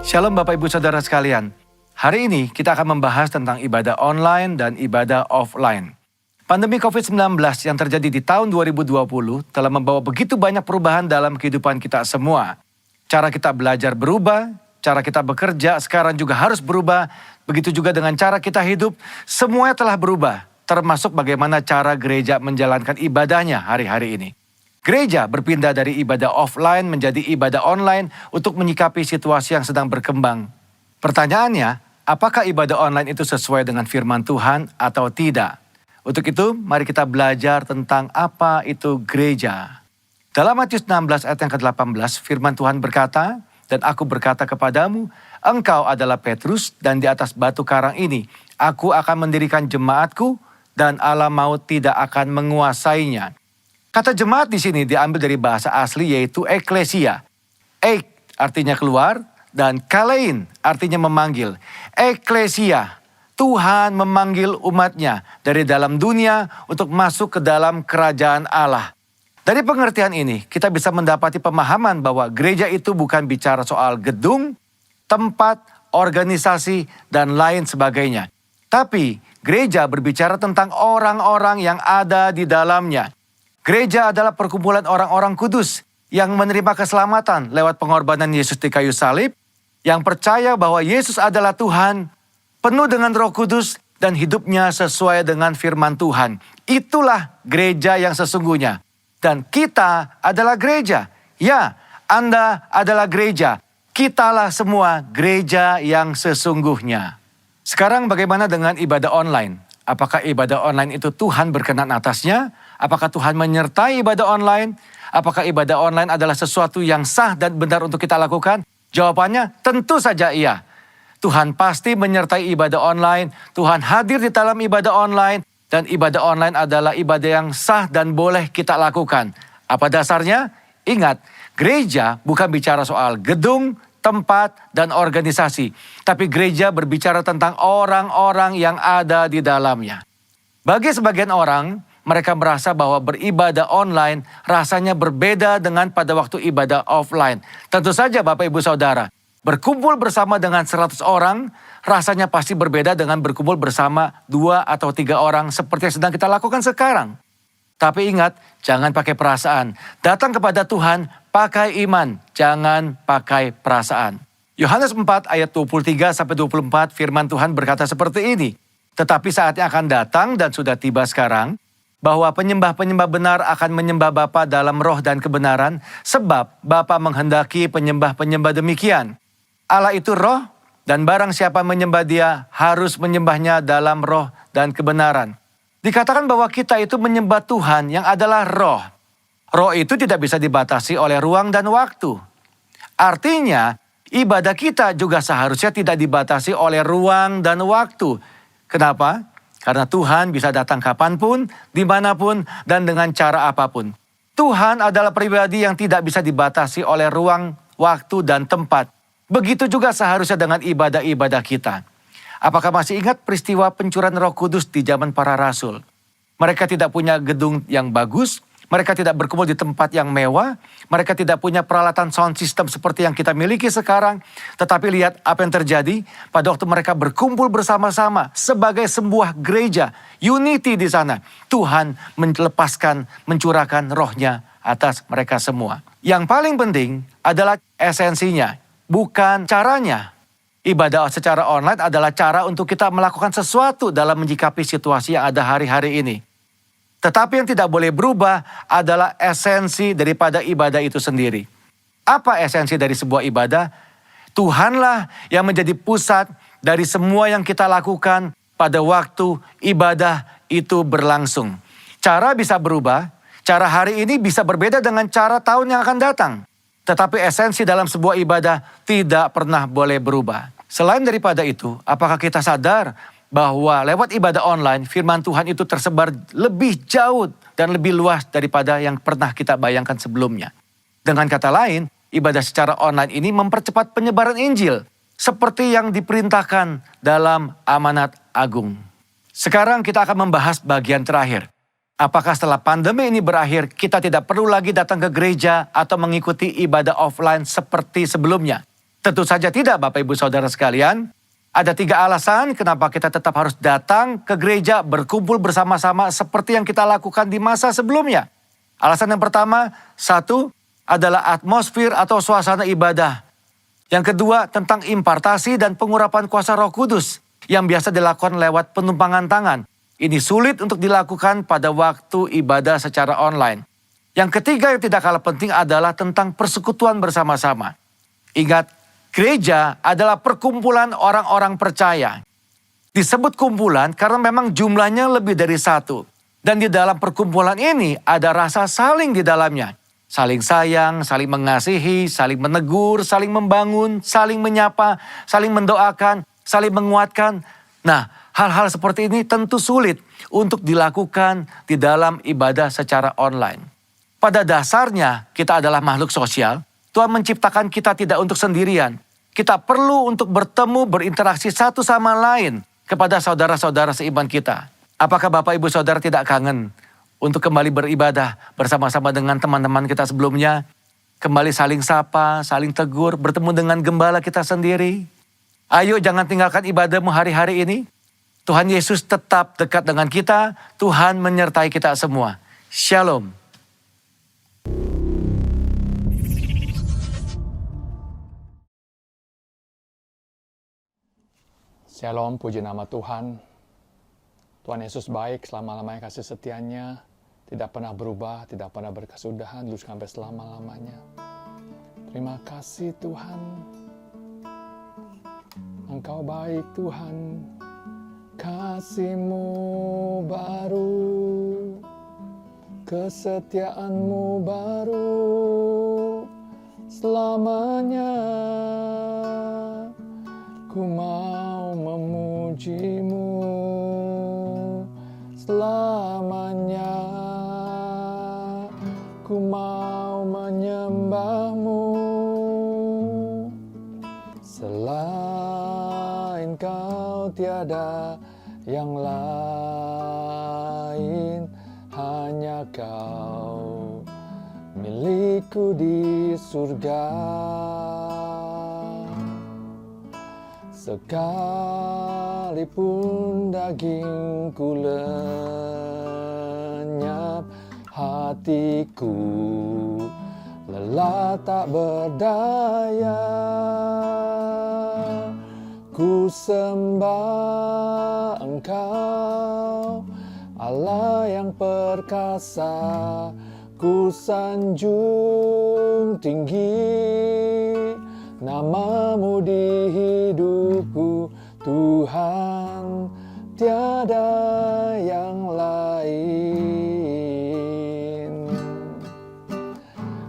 Shalom Bapak Ibu Saudara sekalian. Hari ini kita akan membahas tentang ibadah online dan ibadah offline. Pandemi COVID-19 yang terjadi di tahun 2020 telah membawa begitu banyak perubahan dalam kehidupan kita semua. Cara kita belajar berubah, cara kita bekerja sekarang juga harus berubah. Begitu juga dengan cara kita hidup, semuanya telah berubah. Termasuk bagaimana cara gereja menjalankan ibadahnya hari-hari ini. Gereja berpindah dari ibadah offline menjadi ibadah online untuk menyikapi situasi yang sedang berkembang. Pertanyaannya, apakah ibadah online itu sesuai dengan firman Tuhan atau tidak? Untuk itu, mari kita belajar tentang apa itu gereja. Dalam Matius 16 ayat yang ke-18, firman Tuhan berkata, "Dan aku berkata kepadamu, engkau adalah Petrus, dan di atas batu karang ini, aku akan mendirikan jemaatku, dan alam maut tidak akan menguasainya." Kata jemaat di sini diambil dari bahasa asli yaitu eklesia. Ek artinya keluar dan kalein artinya memanggil. Eklesia, Tuhan memanggil umatnya dari dalam dunia untuk masuk ke dalam kerajaan Allah. Dari pengertian ini kita bisa mendapati pemahaman bahwa gereja itu bukan bicara soal gedung, tempat, organisasi, dan lain sebagainya. Tapi gereja berbicara tentang orang-orang yang ada di dalamnya. Gereja adalah perkumpulan orang-orang kudus yang menerima keselamatan lewat pengorbanan Yesus di kayu salib, yang percaya bahwa Yesus adalah Tuhan, penuh dengan Roh Kudus dan hidupnya sesuai dengan firman Tuhan. Itulah gereja yang sesungguhnya. Dan kita adalah gereja. Ya, Anda adalah gereja. Kitalah semua gereja yang sesungguhnya. Sekarang bagaimana dengan ibadah online? Apakah ibadah online itu Tuhan berkenan atasnya? Apakah Tuhan menyertai ibadah online? Apakah ibadah online adalah sesuatu yang sah dan benar untuk kita lakukan? Jawabannya tentu saja iya. Tuhan pasti menyertai ibadah online. Tuhan hadir di dalam ibadah online. Dan ibadah online adalah ibadah yang sah dan boleh kita lakukan. Apa dasarnya? Ingat, gereja bukan bicara soal gedung, tempat, dan organisasi. Tapi gereja berbicara tentang orang-orang yang ada di dalamnya. Bagi sebagian orang, mereka merasa bahwa beribadah online rasanya berbeda dengan pada waktu ibadah offline. Tentu saja Bapak Ibu Saudara, berkumpul bersama dengan 100 orang rasanya pasti berbeda dengan berkumpul bersama 2 atau 3 orang seperti yang sedang kita lakukan sekarang. Tapi ingat, jangan pakai perasaan. Datang kepada Tuhan, pakai iman, jangan pakai perasaan. Yohanes 4 ayat 23-24 firman Tuhan berkata seperti ini. Tetapi saatnya akan datang dan sudah tiba sekarang, bahwa penyembah-penyembah benar akan menyembah Bapa dalam roh dan kebenaran, sebab Bapa menghendaki penyembah-penyembah demikian. Allah itu roh, dan barang siapa menyembah Dia harus menyembahnya dalam roh dan kebenaran. Dikatakan bahwa kita itu menyembah Tuhan yang adalah roh. Roh itu tidak bisa dibatasi oleh ruang dan waktu. Artinya, ibadah kita juga seharusnya tidak dibatasi oleh ruang dan waktu. Kenapa? Karena Tuhan bisa datang kapanpun, dimanapun, dan dengan cara apapun. Tuhan adalah pribadi yang tidak bisa dibatasi oleh ruang, waktu, dan tempat. Begitu juga seharusnya dengan ibadah-ibadah kita. Apakah masih ingat peristiwa pencurahan Roh Kudus di zaman para rasul? Mereka tidak punya gedung yang bagus, mereka tidak berkumpul di tempat yang mewah, mereka tidak punya peralatan sound system seperti yang kita miliki sekarang. Tetapi lihat apa yang terjadi pada waktu mereka berkumpul bersama-sama sebagai sebuah gereja, unity di sana. Tuhan mencurahkan rohnya atas mereka semua. Yang paling penting adalah esensinya, bukan caranya. Ibadah secara online adalah cara untuk kita melakukan sesuatu dalam menyikapi situasi yang ada hari-hari ini. Tetapi yang tidak boleh berubah adalah esensi daripada ibadah itu sendiri. Apa esensi dari sebuah ibadah? Tuhanlah yang menjadi pusat dari semua yang kita lakukan pada waktu ibadah itu berlangsung. Cara bisa berubah, cara hari ini bisa berbeda dengan cara tahun yang akan datang. Tetapi esensi dalam sebuah ibadah tidak pernah boleh berubah. Selain daripada itu, apakah kita sadar bahwa lewat ibadah online, firman Tuhan itu tersebar lebih jauh dan lebih luas daripada yang pernah kita bayangkan sebelumnya. Dengan kata lain, ibadah secara online ini mempercepat penyebaran Injil, seperti yang diperintahkan dalam amanat agung. Sekarang kita akan membahas bagian terakhir. Apakah setelah pandemi ini berakhir, kita tidak perlu lagi datang ke gereja atau mengikuti ibadah offline seperti sebelumnya? Tentu saja tidak, Bapak Ibu Saudara sekalian. Ada 3 alasan kenapa kita tetap harus datang ke gereja, berkumpul bersama-sama seperti yang kita lakukan di masa sebelumnya. Alasan yang pertama, 1 adalah atmosfer atau suasana ibadah. Yang kedua, tentang impartasi dan pengurapan kuasa Roh Kudus yang biasa dilakukan lewat penumpangan tangan. Ini sulit untuk dilakukan pada waktu ibadah secara online. Yang ketiga yang tidak kalah penting adalah tentang persekutuan bersama-sama. Ingat, gereja adalah perkumpulan orang-orang percaya. Disebut kumpulan karena memang jumlahnya lebih dari 1. Dan di dalam perkumpulan ini ada rasa saling di dalamnya. Saling sayang, saling mengasihi, saling menegur, saling membangun, saling menyapa, saling mendoakan, saling menguatkan. Nah, hal-hal seperti ini tentu sulit untuk dilakukan di dalam ibadah secara online. Pada dasarnya kita adalah makhluk sosial. Tuhan menciptakan kita tidak untuk sendirian. Kita perlu untuk bertemu, berinteraksi satu sama lain kepada saudara-saudara seiman kita. Apakah Bapak Ibu Saudara tidak kangen untuk kembali beribadah bersama-sama dengan teman-teman kita sebelumnya? Kembali saling sapa, saling tegur, bertemu dengan gembala kita sendiri. Ayo jangan tinggalkan ibadahmu hari-hari ini. Tuhan Yesus tetap dekat dengan kita. Tuhan menyertai kita semua. Shalom. Shalom, puji nama Tuhan. Tuhan Yesus baik, selama-lamanya kasih setianya. Tidak pernah berubah, tidak pernah berkesudahan, dulu sampai selama-lamanya. Terima kasih Tuhan. Engkau baik Tuhan. Kasih-Mu baru, kesetiaan-Mu baru, selamanya. Ku mau memuji-Mu selamanya. Ku mau menyembah-Mu. Selain Kau tiada yang lain, hanya Kau milikku di surga. Sekalipun dagingku lenyap, hatiku lelah tak berdaya. Ku sembah Engkau, Allah yang perkasa. Ku sanjung tinggi nama-Mu di hidupku, Tuhan, tiada yang lain.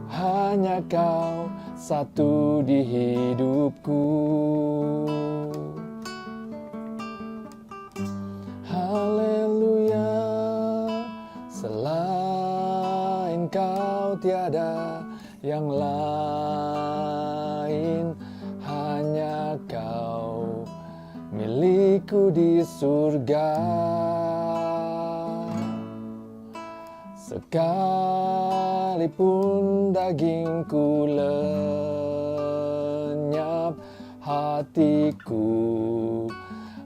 Hanya Kau satu di hidupku. Haleluya, selain Kau tiada yang lain, hanya Kau milikku di surga. Sekalipun dagingku lenyap, hatiku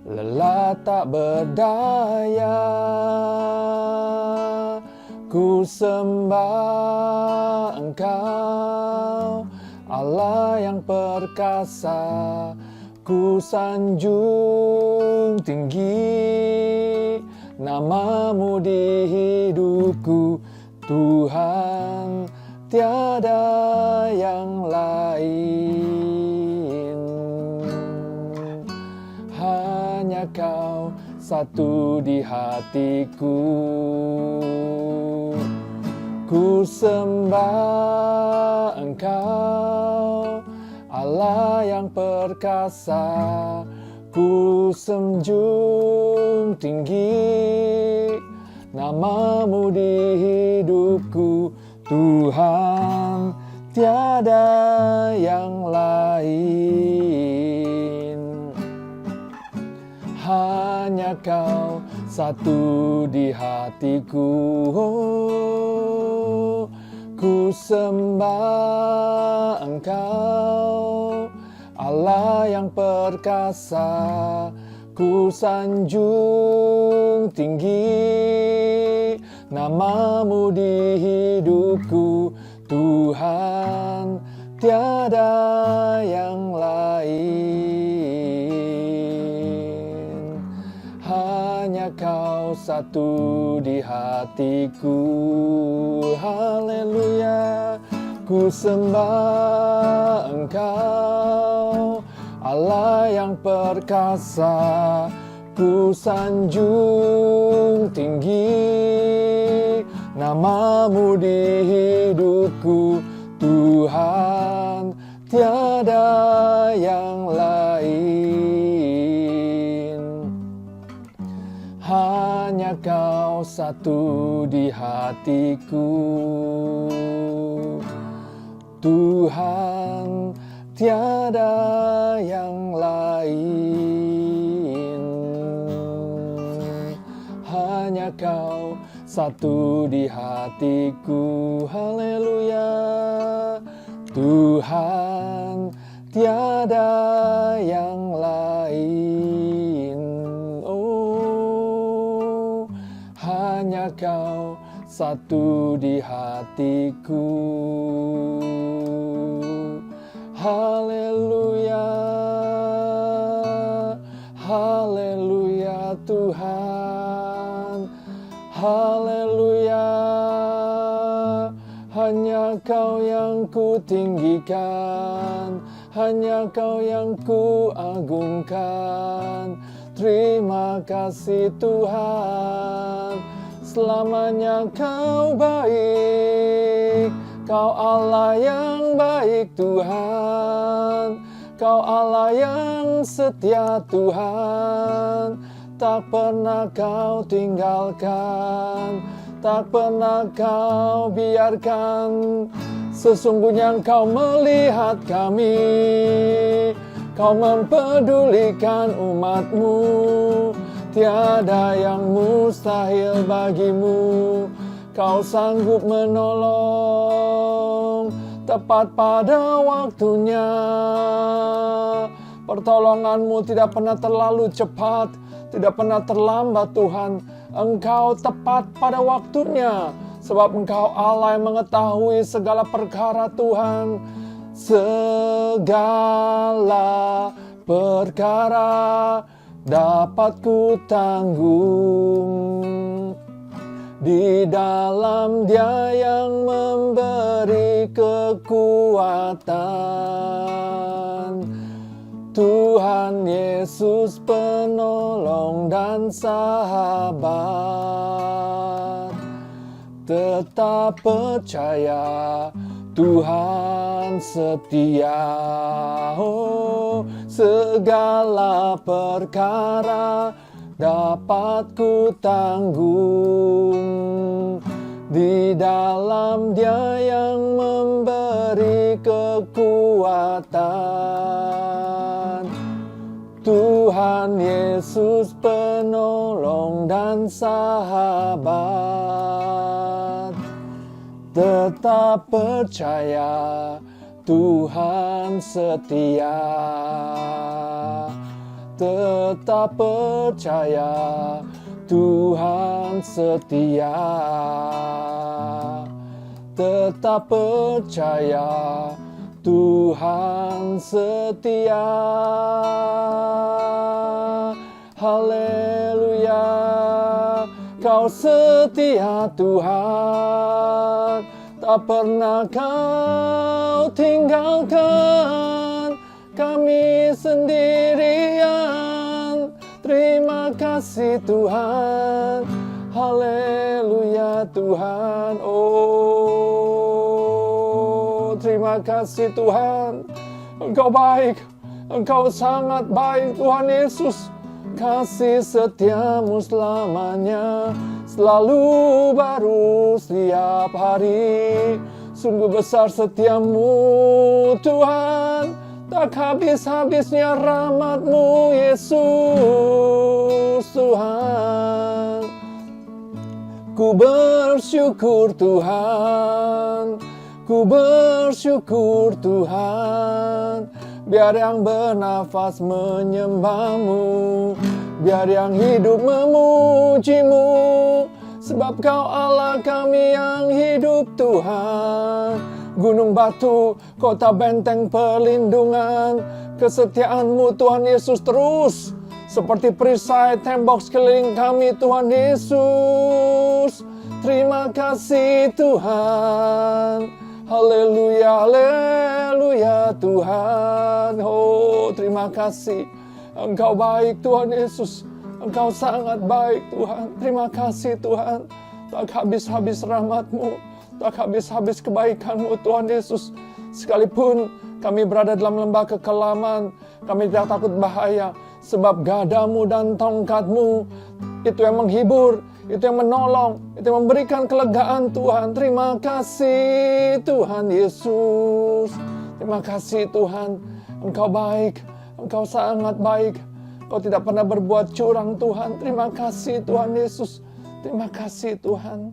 lelah tak berdaya. Ku sembah Engkau, Allah yang perkasa. Ku sanjung tinggi nama-Mu di hidupku, Tuhan, tiada yang lain. Hanya Kau satu di hatiku. Ku sembah Engkau, Allah yang perkasa. Ku sanjung tinggi nama-Mu di hidupku, Tuhan, tiada yang lain. Hanya Kau satu di hatiku. Ku sembah Engkau, yang perkasa, ku sanjung tinggi namamu di hidupku, Tuhan, tiada yang lain. Hanya Kau satu di hatiku, haleluya. Ku sembah Engkau, Allah yang perkasa, ku sanjung tinggi namamu di hidupku, Tuhan, tiada yang lain. Hanya Kau satu di hatiku, Tuhan, tiada yang lain. Hanya Kau satu di hatiku, haleluya. Tuhan, tiada yang lain. Oh, hanya Kau satu di hatiku. Haleluya, haleluya Tuhan, haleluya. Hanya Kau yang ku tinggikan, hanya Kau yang ku agungkan. Terima kasih Tuhan, selamanya Kau baik. Kau Allah yang baik Tuhan, Kau Allah yang setia Tuhan. Tak pernah Kau tinggalkan, tak pernah Kau biarkan. Sesungguhnya Kau melihat kami, Kau mempedulikan umat-Mu. Tiada yang mustahil bagimu, Kau sanggup menolong tepat pada waktunya. Pertolongan-Mu tidak pernah terlalu cepat, tidak pernah terlambat Tuhan. Engkau tepat pada waktunya, sebab Engkau Allah yang mengetahui segala perkara Tuhan. Segala perkara dapat ku tanggung di dalam Dia yang memberi kekuatan. Tuhan Yesus penolong dan sahabat. Tetap percaya Tuhan setia. Oh, segala perkara dapat ku tanggung di dalam Dia yang memberi kekuatan. Tuhan Yesus penolong dan sahabat. Tetap percaya Tuhan setia. Tetap percaya Tuhan setia. Tetap percaya Tuhan setia. Haleluya, Kau setia Tuhan, tak pernah Kau tinggalkan kami sendirian. Terima kasih Tuhan, haleluya Tuhan. Oh, terima kasih Tuhan, Engkau baik, Engkau sangat baik Tuhan Yesus. Kasih setiamu selamanya, selalu baru setiap hari. Sungguh besar setiamu Tuhan, tak habis-habisnya rahmat-Mu Yesus Tuhan. Ku bersyukur Tuhan, ku bersyukur Tuhan. biar yang bernafas menyembah-Mu, biar yang hidup memuji-Mu, sebab Kau Allah kami yang hidup Tuhan. Gunung batu, kota benteng perlindungan, kesetiaan-Mu Tuhan Yesus terus seperti perisai tembok sekeliling kami Tuhan Yesus. Terima kasih Tuhan. Haleluya, haleluya Tuhan. Oh, terima kasih. Engkau baik Tuhan Yesus. Engkau sangat baik Tuhan. Terima kasih Tuhan. Tak habis-habis rahmat-Mu, tak habis-habis kebaikan-Mu Tuhan Yesus. Sekalipun kami berada dalam lembah kekelaman, kami tidak takut bahaya, sebab gadamu dan tongkat-Mu itu yang menghibur, itu yang menolong, itu yang memberikan kelegaan Tuhan. Terima kasih Tuhan Yesus. Terima kasih Tuhan. Engkau baik, Engkau sangat baik. Engkau tidak pernah berbuat curang Tuhan. Terima kasih Tuhan Yesus. Terima kasih Tuhan.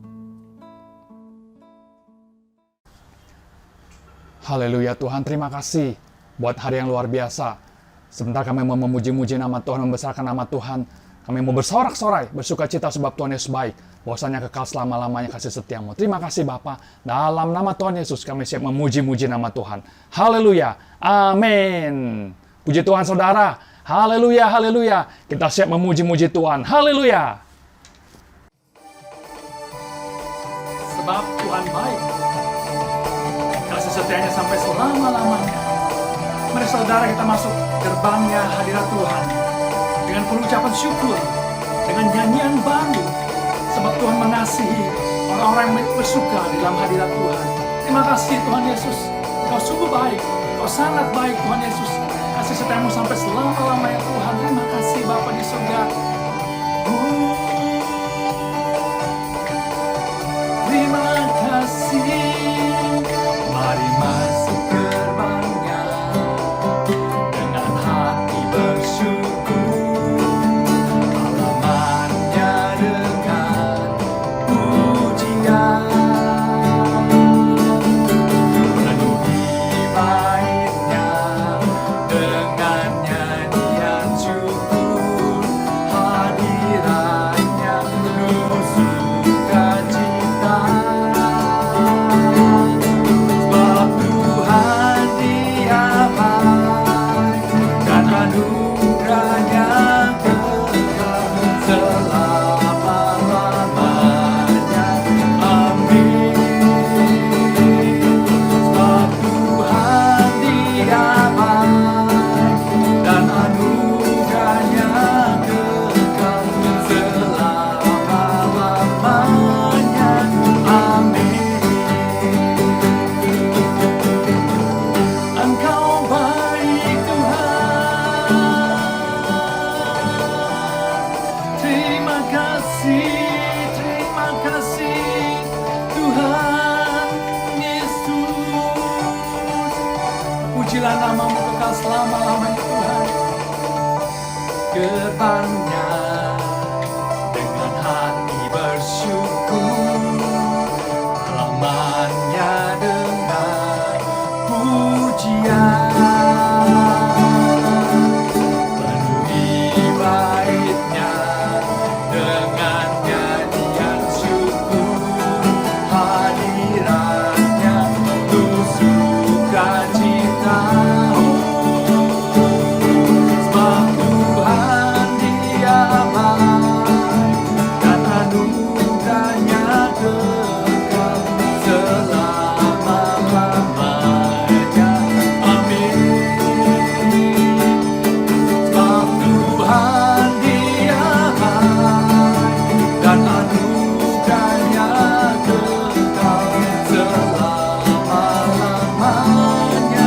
Haleluya Tuhan, terima kasih buat hari yang luar biasa. Sebentar kami mau memuji-muji nama Tuhan, membesarkan nama Tuhan. Kami mau bersorak-sorai, bersuka cita sebab Tuhan Yesus baik. Bahwasanya kekal selama-lamanya kasih setia-Mu. Terima kasih Bapa. Dalam nama Tuhan Yesus kami siap memuji-muji nama Tuhan. Haleluya. Amin. Puji Tuhan saudara. Haleluya, haleluya. Kita siap memuji-muji Tuhan. Haleluya. Sebab Tuhan baik. Kasih setianya sampai selama-lamanya. Mari saudara kita masuk gerbangnya hadirat Tuhan dengan pengucapan syukur, dengan nyanyian baru, sebab Tuhan mengasihi orang-orang yang bersuka di dalam hadirat Tuhan. Terima kasih Tuhan Yesus. Kau sungguh baik, Kau sangat baik Tuhan Yesus. Kasih setiamu sampai selama-lamanya Tuhan. Terima kasih Bapa di surga. Terima kasih. Mari masuk gerbangnya dengan hati bersyukur, halamannya dengan pujian, penuhi baitnya dengan nyanyian syukur, hadirannya penuh sukacita. Pujilah namamu kekal selama-lamanya Tuhan. Gerbangnya dengan hati bersyukur, halamannya dengan pujian, penuhi baitnya dengan nyanyian syukur, hadirannya penuh sukacita. Sebab Tuhan Dia baik dan anugerahnya kekal selama-lamanya. Amin. Sebab Tuhan Dia baik dan anugerahnya kekal selama-lamanya.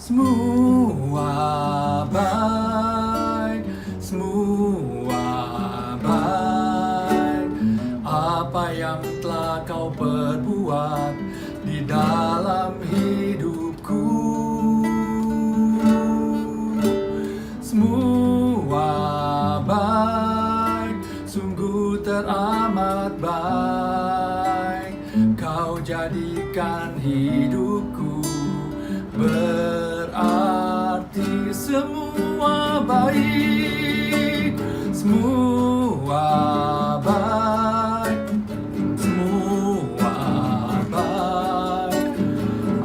Semua baik, semua baik. Apa yang telah kau perbuat di dalam hidupku, semua baik, sungguh teramat baik. Kau jadikan hidupku berarti. Semua baik, semua baik, semua baik.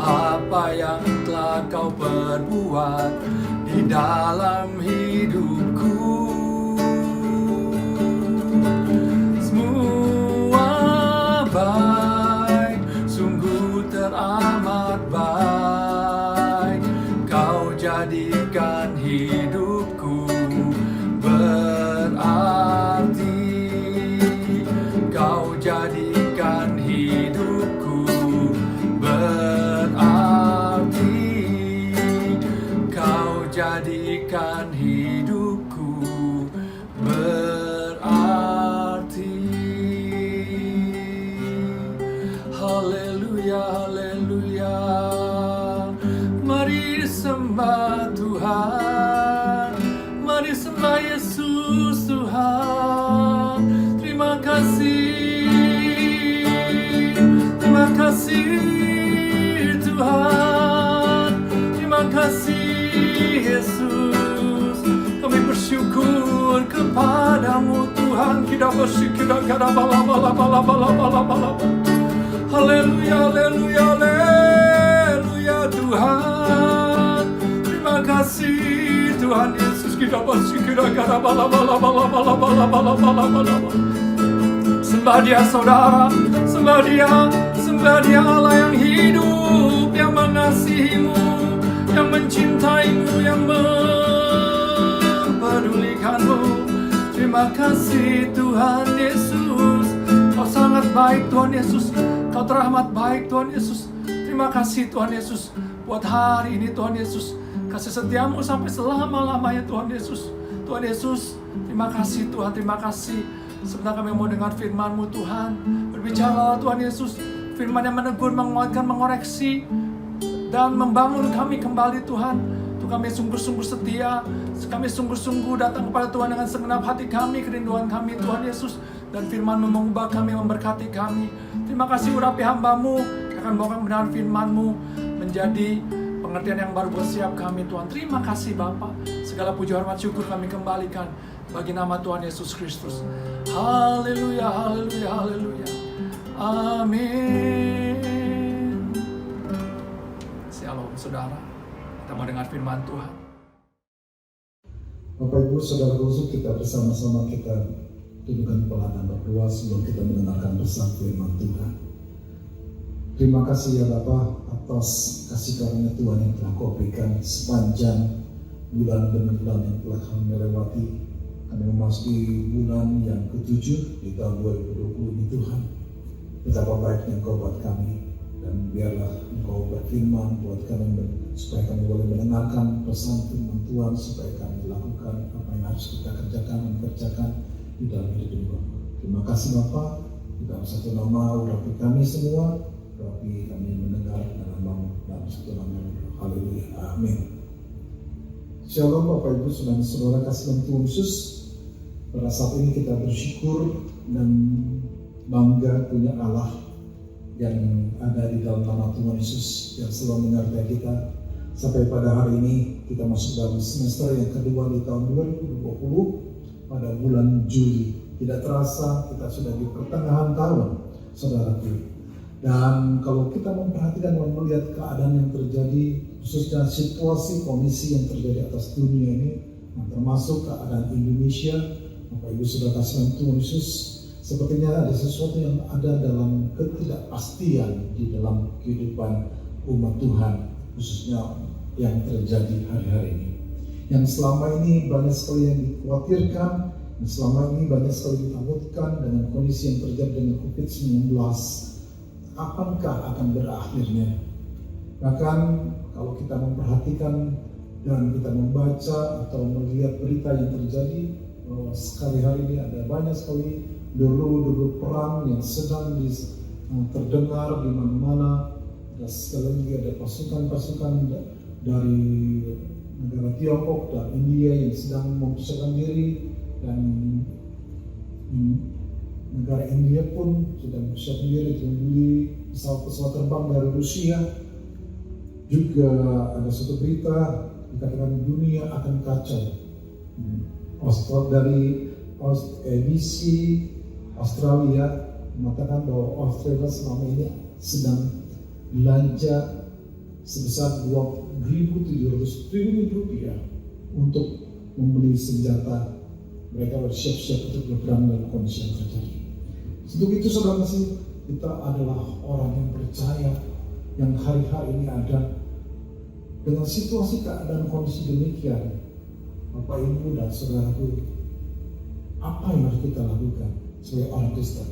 Apa yang telah kau perbuat di dalam hidupku, semua baik, sungguh teramat baik. Kau jadikan hidupku berarti. Kau jadikan hidupku berarti. Kau jadikan hidupku berarti. Haleluya, haleluya. Mari sembah Tuhan, mari sembah Yesus Tuhan. Terima kasih Tuhan, terima kasih Yesus. Kami bersyukur kepadamu Tuhan. Kita bersyukur haleluya, haleluya, haleluya Tuhan. Terima kasih Tuhan Yesus. Kita bersyukur sembah Dia saudara, sembah Dia Allah yang hidup, yang mengasihimu, yang mencintaimu, yang mempedulikanmu. Terima kasih Tuhan Yesus. Kau sangat baik Tuhan Yesus, Kau teramat baik Tuhan Yesus. Terima kasih Tuhan Yesus buat hari ini Tuhan Yesus. Kasih setiamu sampai selama-lamanya Tuhan Yesus. Tuhan Yesus, terima kasih Tuhan, terima kasih. Sebentar kami mau dengar firman-Mu Tuhan. Berbicara Tuhan Yesus, firman yang menegur, menguatkan, mengoreksi, dan membangun kami kembali Tuhan. Tuh kami sungguh-sungguh setia, kami sungguh-sungguh datang kepada Tuhan dengan segenap hati kami, kerinduan kami Tuhan Yesus. Dan firman-Mu mengubah kami, memberkati kami. Terima kasih urapi hamba-Mu, akan bawa kebenaran firman-Mu menjadi pengertian yang baru buat setiap kami Tuhan. Terima kasih Bapa. Segala puji hormat syukur kami kembalikan bagi nama Tuhan Yesus Kristus. Haleluya, haleluya, haleluya. Amin. Shalom saudara. Kita mau dengar firman Tuhan. Bapak Ibu Saudara khusus, kita bersama-sama kita tundukkan kepala dan berdoa sebelum kita mendengarkan bersama firman Tuhan. Terima kasih ya Bapa atas kasih karunia Tuhan yang telah Kau berikan sepanjang bulan demi bulan yang telah kami lewati. Kami memasuki bulan yang ke-7 di tahun 2020 ini Tuhan. Betapa baiknya Engkau buat kami, dan biarlah Engkau berfirman buat kami supaya kami boleh mendengarkan pesan firman Tuhan, supaya kami lakukan apa yang harus kita kerjakan dan kerjakan di dalam hidup ini Bapa. Terima kasih Bapa. Di dalam satu nama urapi kami semua, urapi kami mendengar dalam dalam satu nama. Haleluya. Amin. Shalom Bapak Ibu Saudara kasih dan Tuhan Yesus. Pada saat ini kita bersyukur dan bangga punya Allah yang ada di dalam nama Tuhan Yesus yang selalu menyertai kita. Sampai pada hari ini kita masuk dalam semester yang kedua di tahun 2020 pada bulan Juli. Tidak terasa kita sudah di pertengahan tahun, saudaraku. Dan kalau kita memperhatikan dan melihat keadaan yang terjadi, khususnya situasi kondisi yang terjadi atas dunia ini, termasuk keadaan Indonesia, Bapak Ibu Saudara kasih Tuhan Yesus, sepertinya ada sesuatu yang ada dalam ketidakpastian di dalam kehidupan umat Tuhan, khususnya yang terjadi hari-hari ini. Yang selama ini banyak sekali yang dikhawatirkan, dan selama ini banyak sekali ditakutkan dengan kondisi yang terjadi dengan COVID-19. Kapankah akan berakhirnya? Bahkan kalau kita memperhatikan dan kita membaca atau melihat berita yang terjadi, bahwa sekali hari ini ada banyak sekali deru-deru perang yang sedang terdengar di mana-mana. Dan sekali lagi ada pasukan-pasukan dari negara Tiongkok dan India yang sedang mempersiapkan diri, dan negara India pun sedang mempersiapkan diri untuk membeli pesawat-pesawat terbang dari Rusia. Juga ada satu berita dikatakan dunia akan kacau. Dari ABC Australia mengatakan bahwa Australia selama ini sedang belanja sebesar 2.700 triliun rupiah untuk membeli senjata. Mereka bersiap-siap untuk berperang dalam kondisi yang terjadi. Untuk itu saudara kasih, kita adalah orang yang percaya, yang hari-hari ini ada dengan situasi keadaan kondisi demikian. Bapak, Ibu, dan saudaraku, apa yang harus kita lakukan sebagai orang Kristen?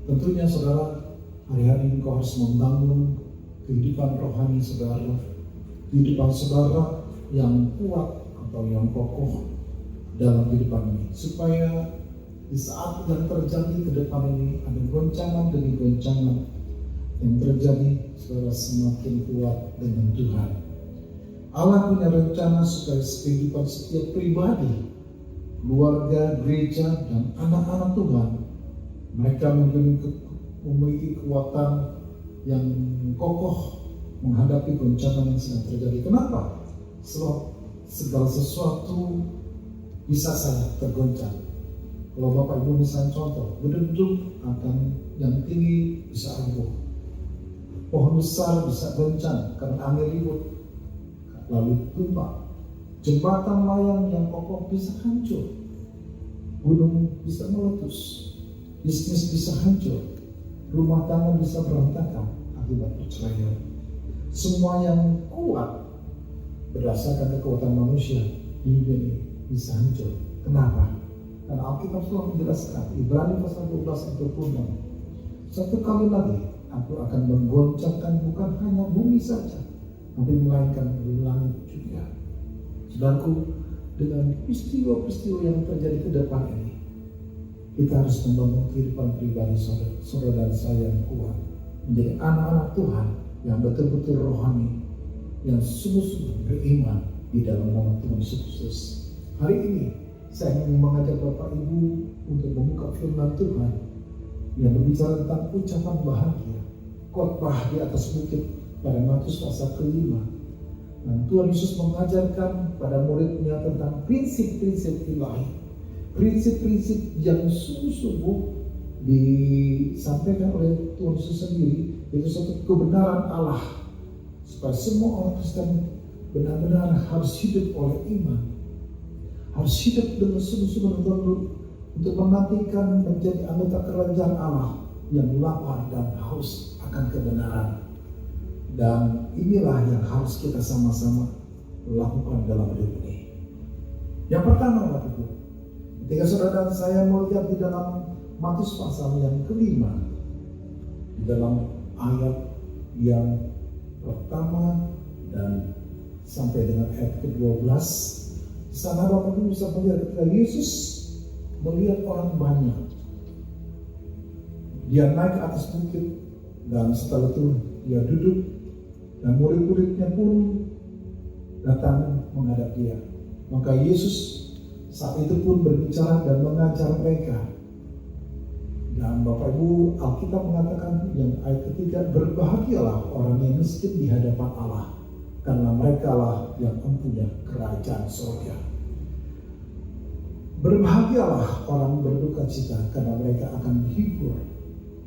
Tentunya saudara, hari-hari ini kau harus membangun kehidupan rohani saudara, kehidupan saudara yang kuat atau yang kokoh dalam kehidupan ini, supaya di saat yang terjadi ke depan ini ada goncangan demi goncangan yang terjadi, saudara semakin kuat dengan Tuhan. Allah punya rencana supaya kehidupan setiap pribadi, keluarga, gereja, dan anak-anak Tuhan, mereka memiliki kekuatan yang kokoh menghadapi goncangan yang sedang terjadi. Kenapa? Sebab segala sesuatu bisa saja tergoncang. Kalau Bapak Ibu misalnya contoh, gedung akan yang tinggi bisa roboh, pohon besar bisa goncang karena angin ribut, lalu tumpah, jembatan layang yang kokoh bisa hancur, gunung bisa meletus, bisnis bisa hancur, rumah tangga bisa berantakan akibat perceraian. Semua yang kuat berdasarkan kekuatan manusia di dunia ini bisa hancur. Kenapa? Karena Alkitab telah menjelaskan, Ibrani pasal 12 ayat 26, satu kali lagi aku akan menggoncangkan bukan hanya bumi saja, tapi melainkan langit juga. Saudaraku, dengan peristiwa-peristiwa yang terjadi ke depan ini, kita harus membangun kehidupan pribadi saudara dan saya yang kuat, menjadi anak-anak Tuhan yang betul-betul rohani, yang sungguh-sungguh beriman di dalam nama Tuhan Yesus Kristus. Hari ini saya ingin mengajak Bapak Ibu untuk membuka firman Tuhan yang berbicara tentang ucapan bahagia, khotbah di atas bukit pada Matius pasal ke-5. Dan Tuhan Yesus mengajarkan pada muridnya tentang prinsip-prinsip ilahi, prinsip-prinsip yang sungguh-sungguh disampaikan oleh Tuhan Yesus sendiri, yaitu suatu kebenaran Allah, supaya semua orang Kristen benar-benar harus hidup oleh iman, harus hidup dengan sungguh-sungguh untuk menantikan menjadi anggota kerajaan Allah yang lapar dan haus akan kebenaran. Dan inilah yang harus kita sama-sama lakukan dalam hidup ini. Yang pertama, Bapak Ibu, ketika saudara dan saya melihat di dalam Matius pasal yang ke-5, di dalam ayat yang pertama dan sampai dengan ayat ke-12, di sana Bapak Ibu bisa melihat ketika Yesus melihat orang banyak, dia naik ke atas bukit, dan setelah itu dia duduk, dan murid-muridnya pun datang menghadap dia. Maka Yesus saat itu pun berbicara dan mengajar mereka. Dan Bapak Ibu, Alkitab mengatakan yang ayat ketiga, berbahagialah orang yang miskin di hadapan Allah, karena mereka lah yang mempunyai kerajaan surga. Berbahagialah orang berduka cita, karena mereka akan dihibur.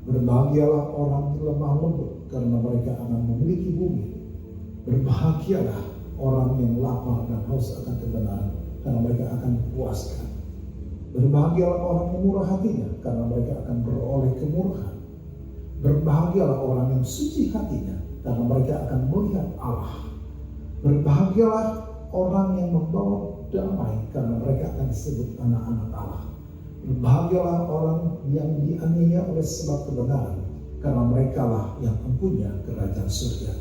Berbahagialah orang lemah lembut, karena mereka akan memiliki bumi. Berbahagialah orang yang lapar dan haus akan kebenaran, karena mereka akan dipuaskan. Berbahagialah orang yang murah hatinya, karena mereka akan beroleh kemurahan. Berbahagialah orang yang suci hatinya, karena mereka akan melihat Allah. Berbahagialah orang yang membawa damai, karena mereka akan disebut anak-anak Allah. Berbahagialah orang yang dianiaya oleh sebab kebenaran, karena mereka lah yang mempunyai kerajaan surga.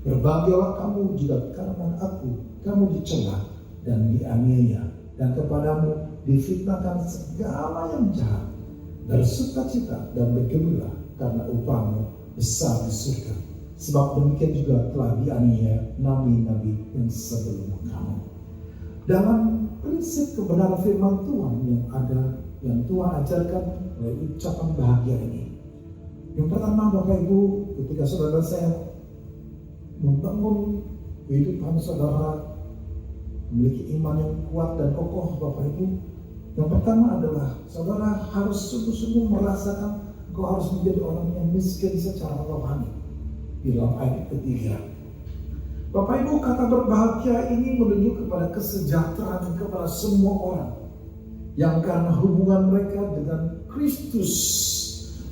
Berbahagialah kamu jika karena aku kamu dicela dan dianiaya, dan kepadamu difitnahkan segala yang jahat. Bersukacita dan bergembira karena upahmu besar di surga. Sebab demikian juga telah dianiaya nabi-nabi yang sebelum kamu. Dalam prinsip kebenaran firman Tuhan yang ada, yang Tuhan ajarkan melalui ucapan bahagia ini. Yang pertama, Bapak Ibu, ketika saudara saya membangun kehidupan saudara memiliki iman yang kuat dan kokoh, Bapak Ibu, yang pertama adalah saudara harus sungguh-sungguh merasakan engkau harus menjadi orang yang miskin secara rohani. Di dalam ayat ketiga, Bapak Ibu, kata berbahagia ini menunjuk kepada kesejahteraan kepada semua orang yang karena hubungan mereka dengan Kristus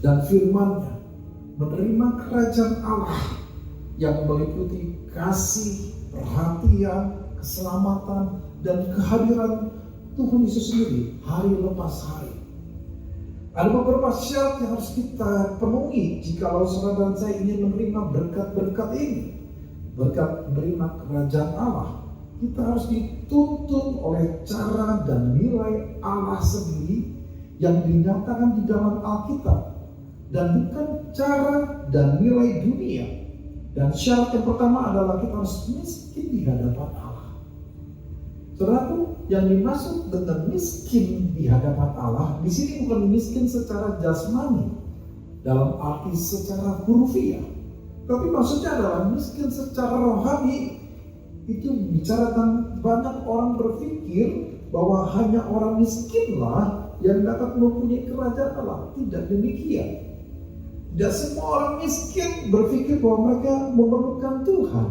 dan firman-Nya menerima kerajaan Allah yang meliputi kasih, perhatian, keselamatan, dan kehadiran Tuhan Yesus sendiri hari lepas hari. Ada beberapa syarat yang harus kita penuhi jikalau saudara dan saya ingin menerima berkat-berkat ini. Berkat menerima kerajaan Allah, kita harus dituntun oleh cara dan nilai Allah sendiri yang dinyatakan di dalam Alkitab, dan bukan cara dan nilai dunia. Dan syarat yang pertama adalah kita harus miskin di hadapan Allah. Saudaraku, yang dimaksud dengan miskin di hadapan Allah di sini bukan miskin secara jasmani dalam arti secara hurufiah, tapi maksudnya adalah miskin secara rohani. Itu bicarakan banyak orang berpikir bahwa hanya orang miskinlah yang dapat mempunyai kerajaan Allah. Tidak demikian. Tidak semua orang miskin berpikir bahwa mereka memerlukan Tuhan.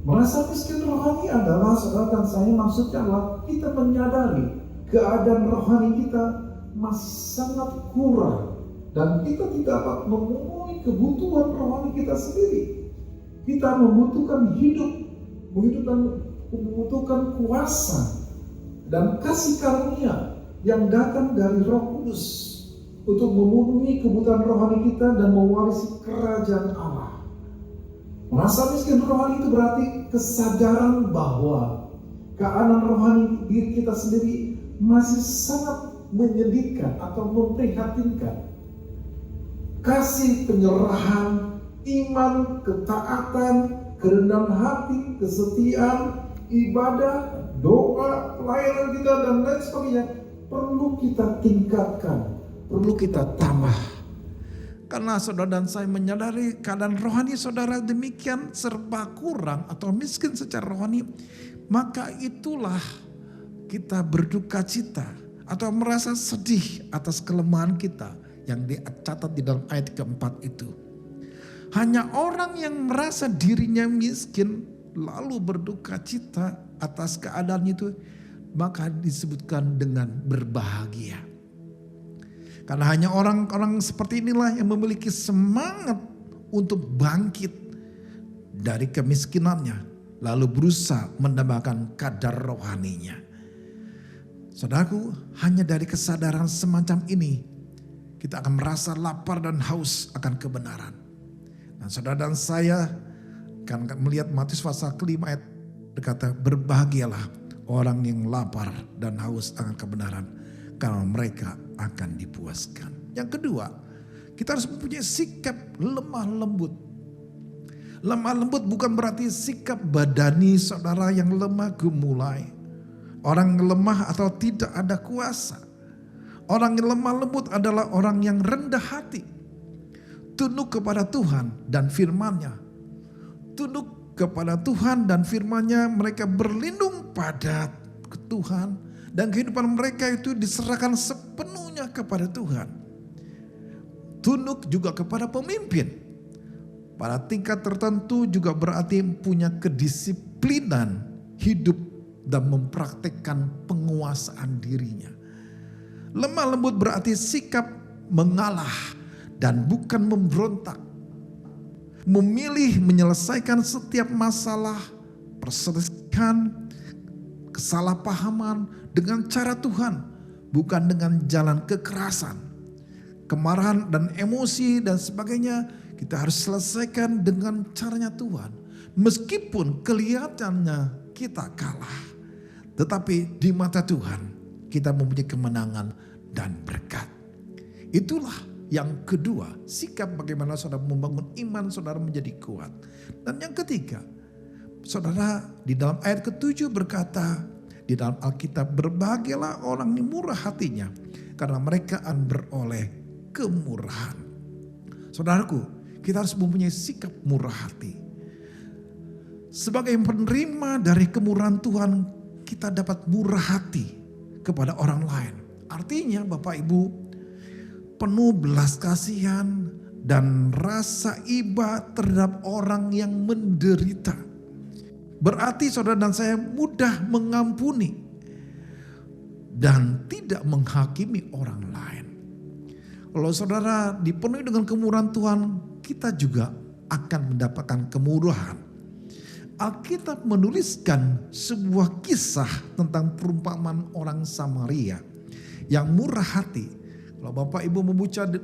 Merasa miskin rohani adalah, saudara dan saya, maksudnya adalah kita menyadari keadaan rohani kita masih sangat kurang dan kita tidak dapat memenuhi kebutuhan rohani kita sendiri. Kita membutuhkan hidup, membutuhkan kuasa dan kasih karunia yang datang dari Roh Kudus untuk memenuhi kebutuhan rohani kita dan mewarisi kerajaan Allah. Merasa miskin rohani itu berarti kesadaran bahwa keadaan rohani diri kita sendiri masih sangat menyedihkan atau memprihatinkan. Kasih, penyerahan, iman, ketaatan, kerendahan hati, kesetiaan, ibadah, doa, pelayanan kita dan lain sebagainya perlu kita tingkatkan, perlu kita tambah. Karena saudara dan saya menyadari keadaan rohani saudara demikian serba kurang atau miskin secara rohani, maka itulah kita berduka cita atau merasa sedih atas kelemahan kita yang dicatat di dalam ayat keempat itu. Hanya orang yang merasa dirinya miskin lalu berduka cita atas keadaan itu, maka disebutkan dengan berbahagia. Karena hanya orang-orang seperti inilah yang memiliki semangat untuk bangkit dari kemiskinannya, lalu berusaha menambahkan kadar rohaninya. Saudaraku, hanya dari kesadaran semacam ini, kita akan merasa lapar dan haus akan kebenaran. Dan saudara dan saya akan melihat Matius pasal kelima ayat berkata, berbahagialah orang yang lapar dan haus akan kebenaran, karena mereka akan dipuaskan. Yang kedua, kita harus mempunyai sikap lemah lembut. Lemah lembut bukan berarti sikap badani saudara yang lemah gemulai. Orang yang lemah atau tidak ada kuasa. Orang yang lemah lembut adalah orang yang rendah hati. Tunduk kepada Tuhan dan firman-Nya. Tunduk kepada Tuhan dan firman-Nya, mereka berlindung pada Tuhan. Dan kehidupan mereka itu diserahkan sepenuhnya kepada Tuhan. Tunduk juga kepada pemimpin. Pada tingkat tertentu juga berarti punya kedisiplinan hidup dan mempraktekkan penguasaan dirinya. Lemah lembut berarti sikap mengalah dan bukan memberontak. Memilih menyelesaikan setiap masalah, perselisihan, kesalahpahaman dengan cara Tuhan, bukan dengan jalan kekerasan, kemarahan dan emosi dan sebagainya. Kita harus selesaikan dengan caranya Tuhan. Meskipun kelihatannya kita kalah, tetapi di mata Tuhan kita mempunyai kemenangan dan berkat. Itulah yang kedua, sikap bagaimana saudara membangun iman saudara menjadi kuat. Dan yang ketiga, saudara di dalam ayat ke-7 berkata, di dalam Alkitab, berbahagialah orang yang murah hatinya, karena mereka akan beroleh kemurahan. Saudaraku, kita harus mempunyai sikap murah hati. Sebagai penerima dari kemurahan Tuhan, kita dapat murah hati kepada orang lain. Artinya Bapak Ibu, penuh belas kasihan dan rasa iba terhadap orang yang menderita. Berarti saudara dan saya mudah mengampuni dan tidak menghakimi orang lain. Kalau saudara dipenuhi dengan kemurahan Tuhan, kita juga akan mendapatkan kemurahan. Alkitab menuliskan sebuah kisah tentang perumpamaan orang Samaria yang murah hati. Kalau Bapak Ibu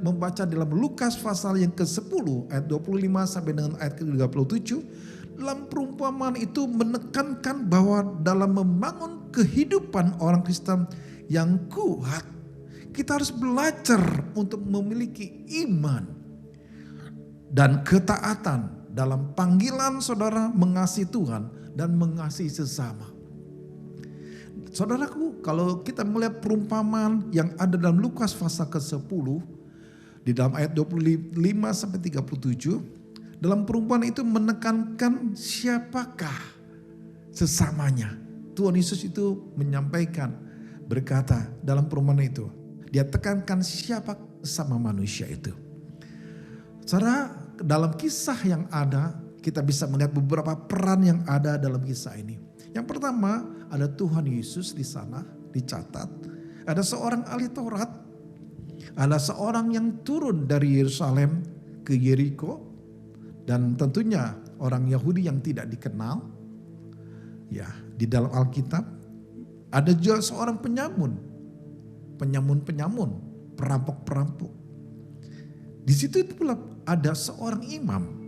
membaca dalam Lukas pasal yang ke-10 ayat 25 sampai dengan ayat ke-37, dalam perumpamaan itu menekankan bahwa dalam membangun kehidupan orang Kristen yang kuat, kita harus belajar untuk memiliki iman dan ketaatan dalam panggilan saudara mengasihi Tuhan dan mengasihi sesama. Saudaraku, kalau kita melihat perumpamaan yang ada dalam Lukas pasal ke-10 di dalam ayat 25 sampai 37, dalam perumpamaan itu menekankan siapakah sesamanya. Tuhan Yesus itu menyampaikan, berkata dalam perumpamaan itu, dia tekankan siapa sama manusia itu. Saudara, dalam kisah yang ada, kita bisa melihat beberapa peran yang ada dalam kisah ini. Yang pertama, ada Tuhan Yesus di sana, dicatat. Ada seorang ahli Taurat, ada seorang yang turun dari Yerusalem ke Yeriko, dan tentunya orang Yahudi yang tidak dikenal. Ya, di dalam Alkitab ada juga seorang penyamun, perampok-perampok. Di situ pula ada seorang imam.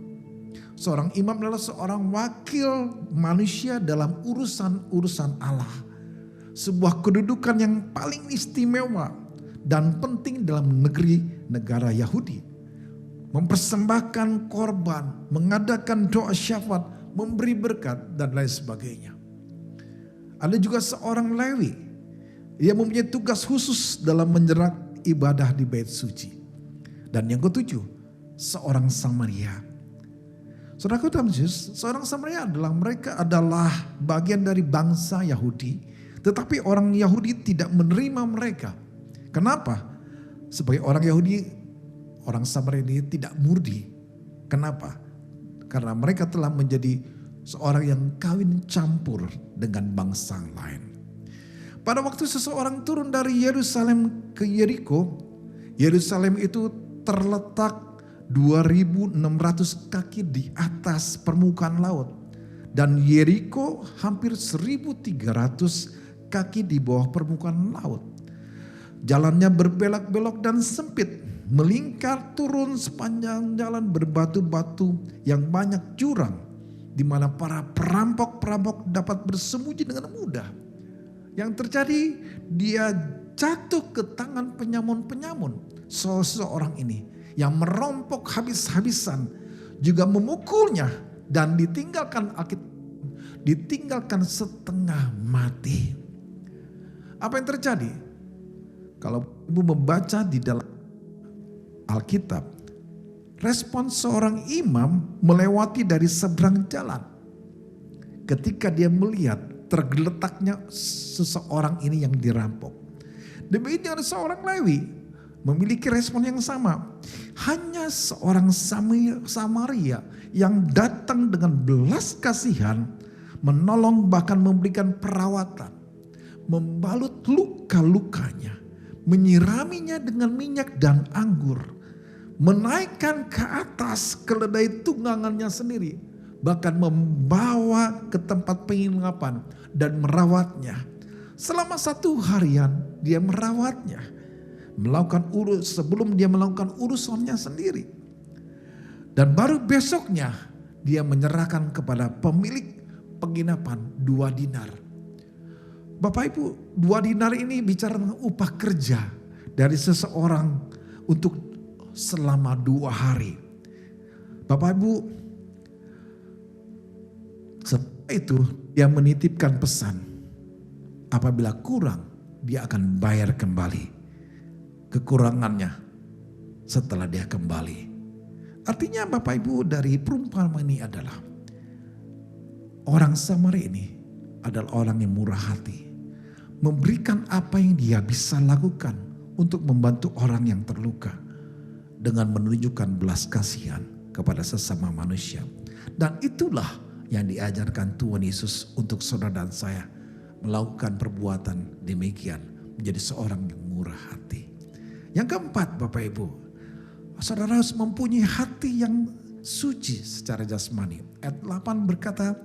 Seorang imam adalah seorang wakil manusia dalam urusan-urusan Allah. Sebuah kedudukan yang paling istimewa dan penting dalam negara Yahudi. Mempersembahkan korban, mengadakan doa syafaat, memberi berkat dan lain sebagainya. Ada juga seorang Lewi. Ia mempunyai tugas khusus dalam menjerat ibadah di bait suci. Dan yang ketujuh, seorang Samaria. Saudaraku dalam Yesus, seorang Samaria mereka adalah bagian dari bangsa Yahudi. Tetapi orang Yahudi tidak menerima mereka. Kenapa? Sebagai orang Yahudi, orang Samaria ini tidak murni. Kenapa? Karena mereka telah menjadi seorang yang kawin campur dengan bangsa lain. Pada waktu seseorang turun dari Yerusalem ke Yeriko, Yerusalem itu terletak 2.600 kaki di atas permukaan laut. Dan Yeriko hampir 1.300 kaki di bawah permukaan laut. Jalannya berbelok-belok dan sempit, melingkar turun sepanjang jalan berbatu-batu yang banyak jurang, di mana para perampok-perampok dapat bersembunyi dengan mudah. Yang terjadi, dia jatuh ke tangan penyamun-penyamun. Seseorang ini yang merompok habis-habisan juga memukulnya dan ditinggalkan setengah mati. Apa yang terjadi? Kalau ibu membaca di dalam Alkitab, respon seorang imam melewati dari seberang jalan. Ketika dia melihat tergeletaknya seseorang ini yang dirampok. Demikian ada seorang Lewi memiliki respon yang sama. Hanya seorang Samaria yang datang dengan belas kasihan, menolong bahkan memberikan perawatan, membalut luka-lukanya, menyiraminya dengan minyak dan anggur, menaikkan ke atas keledai tunggangannya sendiri, bahkan membawa ke tempat penginapan dan merawatnya. Selama 1 harian dia merawatnya, sebelum dia melakukan urusannya sendiri. Dan baru besoknya dia menyerahkan kepada pemilik penginapan 2 dinar. Bapak Ibu, 2 dinar ini bicara tentang upah kerja dari seseorang untuk selama 2 hari. Bapak Ibu, setelah itu dia menitipkan pesan, apabila kurang dia akan bayar kembali kekurangannya setelah dia kembali. Artinya Bapak Ibu, dari perumpamaan ini adalah orang Samaria ini adalah orang yang murah hati. Memberikan apa yang dia bisa lakukan untuk membantu orang yang terluka. Dengan menunjukkan belas kasihan kepada sesama manusia. Dan itulah yang diajarkan Tuhan Yesus untuk saudara dan saya. Melakukan perbuatan demikian. Menjadi seorang yang murah hati. Yang keempat Bapak Ibu. Saudara harus mempunyai hati yang suci secara jasmani. Ayat 8 berkata,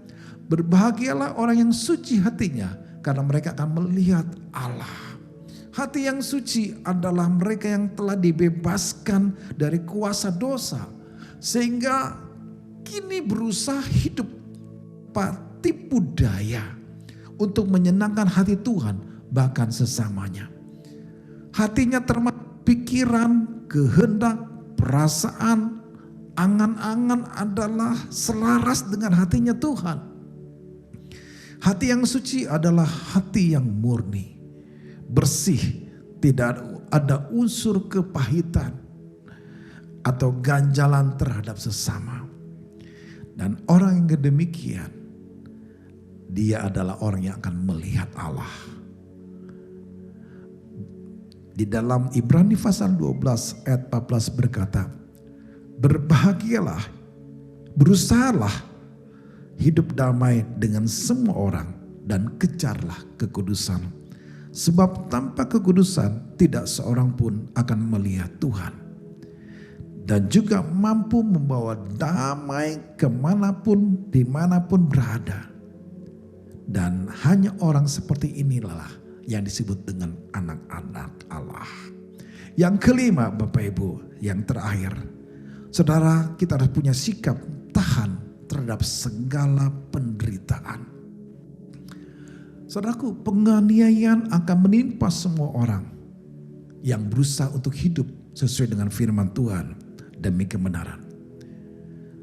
berbahagialah orang yang suci hatinya karena mereka akan melihat Allah. Hati yang suci adalah mereka yang telah dibebaskan dari kuasa dosa. Sehingga kini berusaha hidup tipu daya untuk menyenangkan hati Tuhan bahkan sesamanya. Hatinya termasuk pikiran, kehendak, perasaan, angan-angan adalah selaras dengan hatinya Tuhan. Hati yang suci adalah hati yang murni, bersih, tidak ada unsur kepahitan atau ganjalan terhadap sesama. Dan orang yang demikian, dia adalah orang yang akan melihat Allah. Di dalam Ibrani pasal 12 ayat 14 berkata, berbahagialah, berusahalah hidup damai dengan semua orang dan kejarlah kekudusan. Sebab tanpa kekudusan tidak seorang pun akan melihat Tuhan. Dan juga mampu membawa damai kemanapun, dimanapun berada. Dan hanya orang seperti inilah yang disebut dengan anak-anak Allah. Yang kelima Bapak Ibu, yang terakhir. Saudara, kita harus punya sikap tahan terhadap segala penderitaan. Saudaraku, penganiayaan akan menimpa semua orang yang berusaha untuk hidup sesuai dengan firman Tuhan demi kebenaran.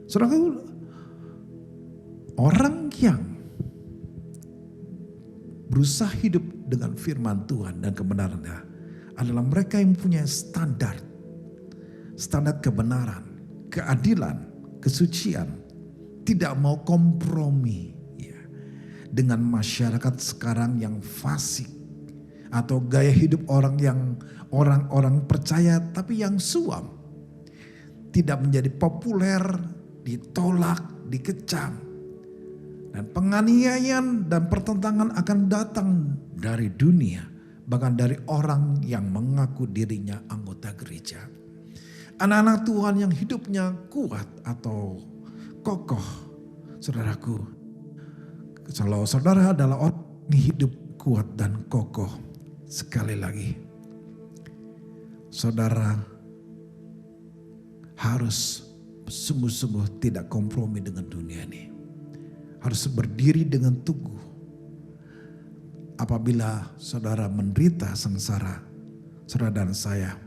Saudaraku, orang yang berusaha hidup dengan firman Tuhan dan kebenarannya adalah mereka yang punya standar kebenaran, keadilan, kesucian, tidak mau kompromi ya, dengan masyarakat sekarang yang fasik atau gaya hidup orang percaya tapi yang suam, tidak menjadi populer, ditolak, dikecam. Dan penganiayaan dan pertentangan akan datang dari dunia. Bahkan dari orang yang mengaku dirinya anggota gereja. Anak-anak Tuhan yang hidupnya kuat atau kokoh. Saudaraku, kalau saudara adalah orang yang hidup kuat dan kokoh. Sekali lagi, saudara harus sungguh-sungguh tidak kompromi dengan dunia ini. Harus berdiri dengan teguh. Apabila saudara menderita sengsara, saudara dan saya,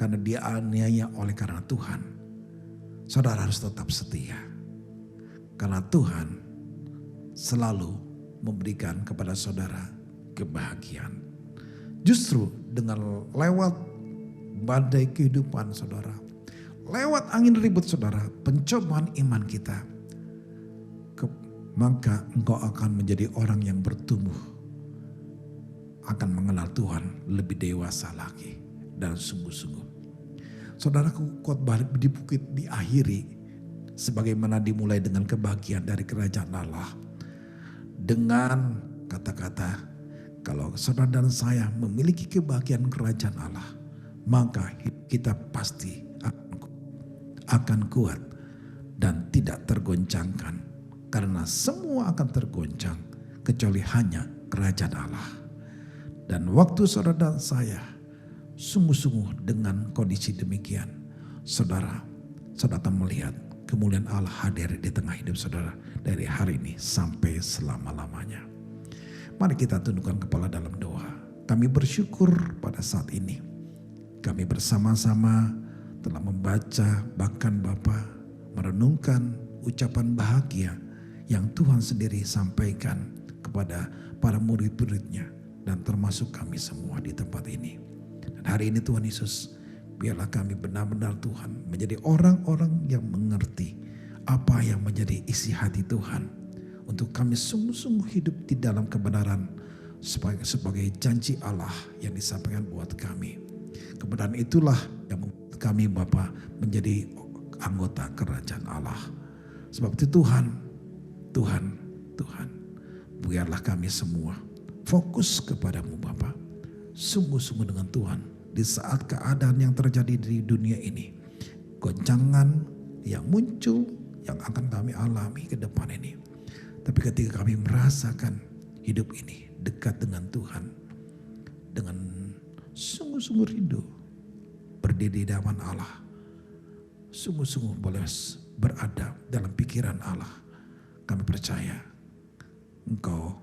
karena dia aniaya oleh karena Tuhan, saudara harus tetap setia. Karena Tuhan selalu memberikan kepada saudara kebahagiaan. Justru dengan lewat badai kehidupan saudara, lewat angin ribut saudara, pencobaan iman kita, maka engkau akan menjadi orang yang bertumbuh, akan mengenal Tuhan lebih dewasa lagi dan sungguh-sungguh. Saudaraku, khotbah di bukit diakhiri sebagaimana dimulai dengan kebahagiaan dari kerajaan Allah. Dengan kata-kata, kalau saudara dan saya memiliki kebahagiaan kerajaan Allah, maka kita pasti akan kuat dan tidak tergoncangkan. Karena semua akan tergoncang kecuali hanya kerajaan Allah. Dan waktu saudara dan saya sungguh-sungguh dengan kondisi demikian, saudara, saudara akan melihat kemuliaan Allah hadir di tengah hidup saudara dari hari ini sampai selama-lamanya. Mari kita tundukkan kepala dalam doa. Kami bersyukur pada saat ini kami bersama-sama telah membaca, bahkan Bapa merenungkan ucapan bahagia yang Tuhan sendiri sampaikan kepada para murid-muridnya dan termasuk kami semua di tempat ini. Dan hari ini Tuhan Yesus, biarlah kami benar-benar Tuhan menjadi orang-orang yang mengerti apa yang menjadi isi hati Tuhan, untuk kami sungguh-sungguh hidup di dalam kebenaran sebagai janji Allah yang disampaikan buat kami. Kebenaran itulah yang membuat kami Bapa menjadi anggota kerajaan Allah. Sebab itu Tuhan, biarlah kami semua fokus kepadamu Bapa. Sungguh-sungguh dengan Tuhan di saat keadaan yang terjadi di dunia ini, goncangan yang muncul yang akan kami alami ke depan ini. Tapi ketika kami merasakan hidup ini dekat dengan Tuhan, dengan sungguh-sungguh rindu berdiri di hadapan Allah, sungguh-sungguh boleh berada dalam pikiran Allah, kami percaya Engkau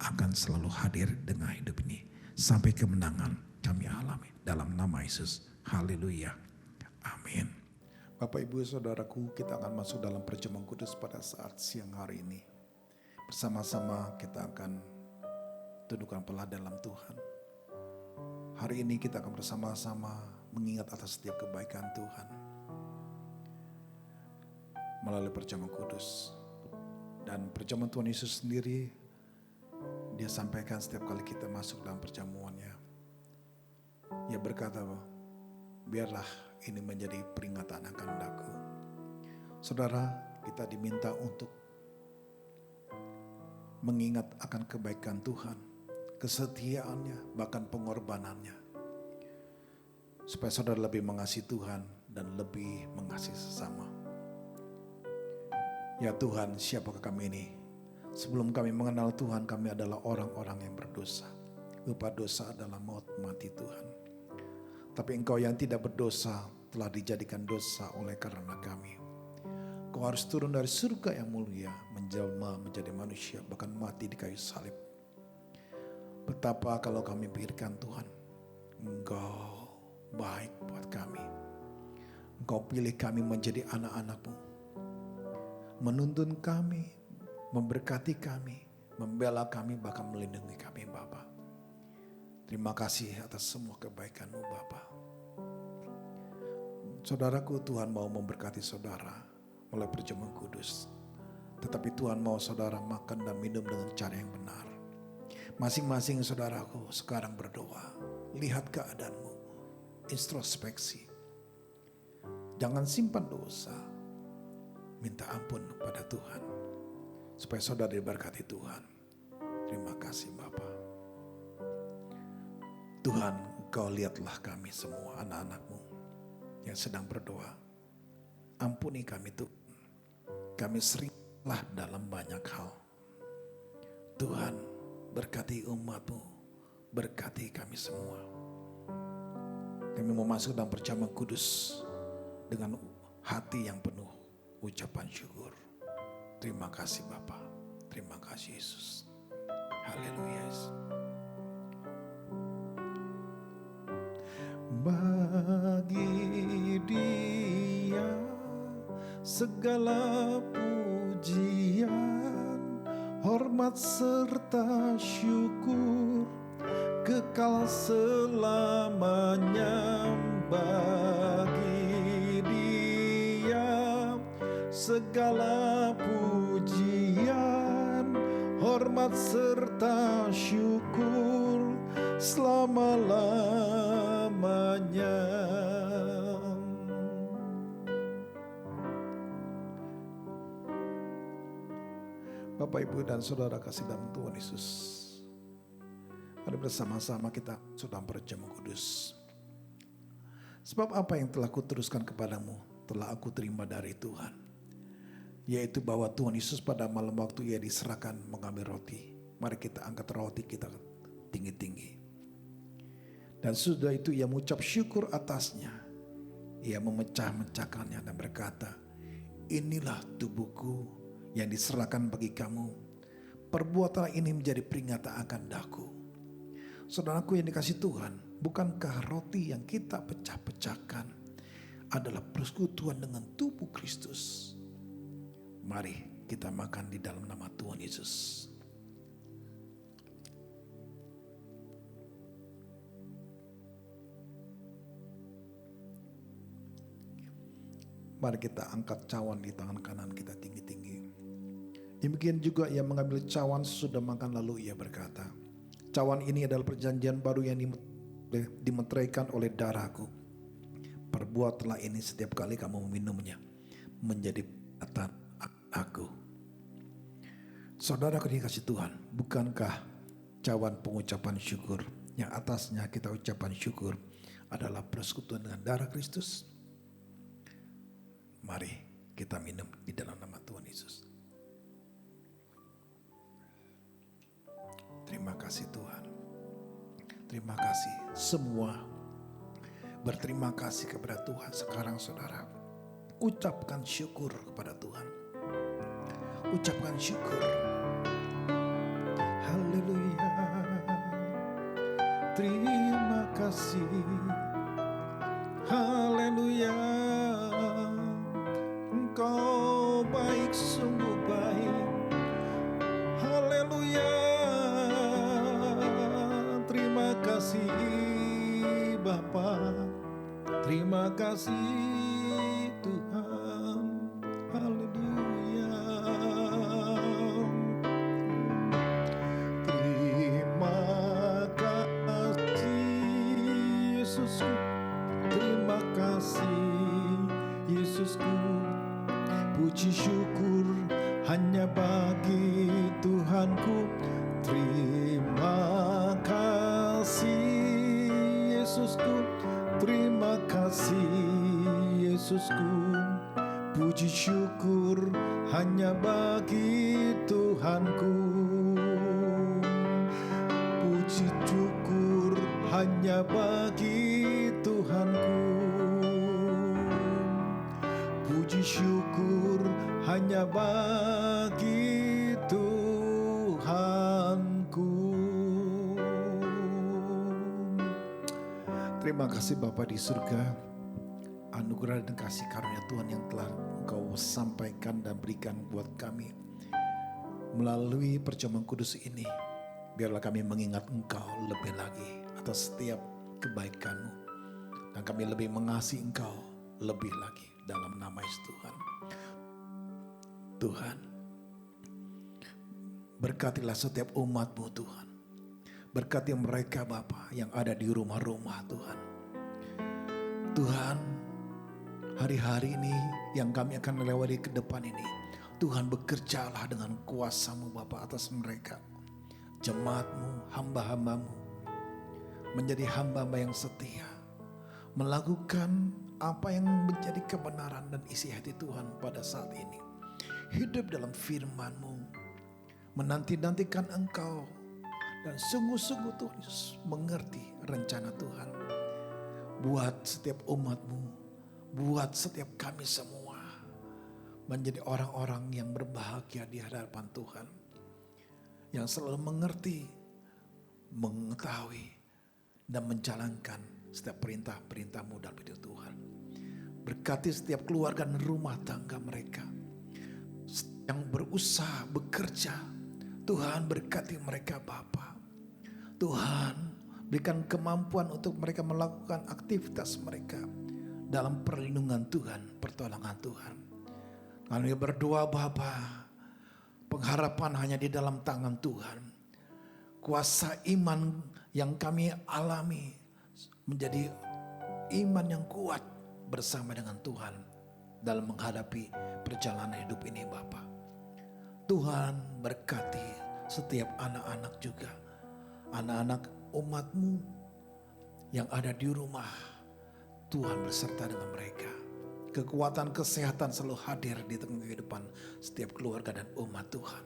akan selalu hadir dengan hidup ini sampai kemenangan kami alami dalam nama Yesus. Haleluya. Amin. Bapak Ibu Saudaraku, kita akan masuk dalam perjamuan kudus pada saat siang hari ini. Bersama-sama kita akan tundukkan kepala dalam Tuhan. Hari ini kita akan bersama-sama mengingat atas setiap kebaikan Tuhan melalui perjamuan kudus. Dan perjamuan Tuhan Yesus sendiri, Dia sampaikan setiap kali kita masuk dalam perjamuannya. Ia berkata, biarlah ini menjadi peringatan akan daku. Saudara, kita diminta untuk mengingat akan kebaikan Tuhan, kesetiaannya, bahkan pengorbanannya. Supaya saudara lebih mengasihi Tuhan dan lebih mengasihi sesama. Ya Tuhan, siapakah kami ini? Sebelum kami mengenal Tuhan, kami adalah orang-orang yang berdosa. Upah dosa adalah maut, mati Tuhan. Tapi Engkau yang tidak berdosa telah dijadikan dosa oleh karena kami. Kau harus turun dari surga yang mulia, menjelma menjadi manusia, bahkan mati di kayu salib. Betapa kalau kami pikirkan Tuhan, Engkau baik buat kami. Engkau pilih kami menjadi anak-anak-Mu. Menuntun kami, memberkati kami, membela kami, bahkan melindungi kami Bapa. Terima kasih atas semua kebaikan-Mu Bapa. Saudaraku, Tuhan mau memberkati saudara oleh perjamuan kudus. Tetapi Tuhan mau saudara makan dan minum dengan cara yang benar. Masing-masing saudaraku sekarang berdoa. Lihat keadaanmu. Introspeksi. Jangan simpan dosa. Minta ampun pada Tuhan. Supaya saudara diberkati Tuhan. Terima kasih Bapa. Tuhan, Engkau lihatlah kami semua anak-anak-Mu yang sedang berdoa. Ampuni kami Tuhan. Kami seringlah dalam banyak hal. Tuhan, berkati umat-Mu. Berkati kami semua. Kami mau masuk dalam perjamuan kudus dengan hati yang penuh ucapan syukur. Terima kasih Bapa. Terima kasih Yesus. Haleluya. Bagi Dia segala pujian, hormat serta syukur kekal selamanya. Bagi Dia segala pujian, hormat serta syukur selama-lamanya. Bapak, Ibu, dan Saudara kasih dalam Tuhan Yesus, mari bersama-sama kita sudah perjamuan kudus. Sebab apa yang telah kuteruskan kepadamu telah aku terima dari Tuhan, yaitu bahwa Tuhan Yesus pada malam waktu Ia diserahkan mengambil roti. Mari kita angkat roti kita tinggi-tinggi. Dan sudah itu Ia mengucap syukur atasnya. Ia memecah-mecahkannya dan berkata, inilah tubuhku yang diserahkan bagi kamu. Perbuatanlah ini menjadi peringatan akan daku. Saudaraku yang dikasihi Tuhan, bukankah roti yang kita pecah-pecahkan adalah persekutuan dengan tubuh Kristus? Mari kita makan di dalam nama Tuhan Yesus. Mari kita angkat cawan di tangan kanan kita tinggi-tinggi. Demikian juga ia mengambil cawan sesudah makan, lalu ia berkata, cawan ini adalah perjanjian baru yang dimeteraikan oleh darahku. Perbuatlah ini setiap kali kamu meminumnya, menjadi peringatan aku. Saudara dikasihi Tuhan, bukankah cawan pengucapan syukur yang atasnya kita ucapan syukur adalah persekutuan dengan darah Kristus? Mari kita minum di dalam nama Tuhan Yesus. Terima kasih Tuhan. Terima kasih semua. Berterima kasih kepada Tuhan. Sekarang saudara, ucapkan syukur kepada Tuhan. Ucapkan syukur. Haleluya. Terima kasih. Haleluya. Engkau baik, sungguh baik. Haleluya. Terima kasih Bapa. Terima kasih Tuhan. Haleluya. Terima kasih Yesusku. Terima kasih Yesusku. Puji syukur hanya bagi Tuhanku. Terima kasih Yesusku. Terima kasih Yesusku. Puji syukur hanya bagi Tuhanku. Puji syukur hanya bagi Tuhanku. Puji syukur hanya bagi Tuhanku. Terima kasih Bapa di surga. Anugerah dan kasih karunia Tuhan yang telah Engkau sampaikan dan berikan buat kami melalui perjamuan kudus ini. Biarlah kami mengingat Engkau lebih lagi atas setiap kebaikan-Mu. Dan kami lebih mengasihi Engkau lebih lagi dalam nama Yesus Tuhan. Tuhan, berkatilah setiap umat-Mu Tuhan. Berkati mereka Bapa yang ada di rumah-rumah Tuhan. Tuhan, hari-hari ini yang kami akan melewati ke depan ini, Tuhan bekerjalah dengan kuasa-Mu Bapa atas mereka. Jemaat-Mu, hamba-hamba-Mu, menjadi hamba-hamba yang setia, melakukan apa yang menjadi kebenaran dan isi hati Tuhan pada saat ini. Hidup dalam firman-Mu, menanti-nantikan Engkau, dan sungguh-sungguh Tuhan Yesus mengerti rencana Tuhan. Buat setiap umat-Mu, buat setiap kami semua, menjadi orang-orang yang berbahagia di hadapan Tuhan. Yang selalu mengerti, mengetahui, dan menjalankan setiap perintah-perintah-Mu dalam hidup Tuhan. Berkati setiap keluarga dan rumah tangga mereka yang berusaha bekerja. Tuhan berkati mereka Bapa. Tuhan berikan kemampuan untuk mereka melakukan aktivitas mereka dalam perlindungan Tuhan, pertolongan Tuhan. Kami berdoa Bapa, pengharapan hanya di dalam tangan Tuhan. Kuasa iman yang kami alami menjadi iman yang kuat bersama dengan Tuhan dalam menghadapi perjalanan hidup ini Bapa. Tuhan berkati setiap anak-anak juga, anak-anak umat-Mu yang ada di rumah. Tuhan berserta dengan mereka. Kekuatan kesehatan selalu hadir di tengah kehidupan setiap keluarga dan umat Tuhan.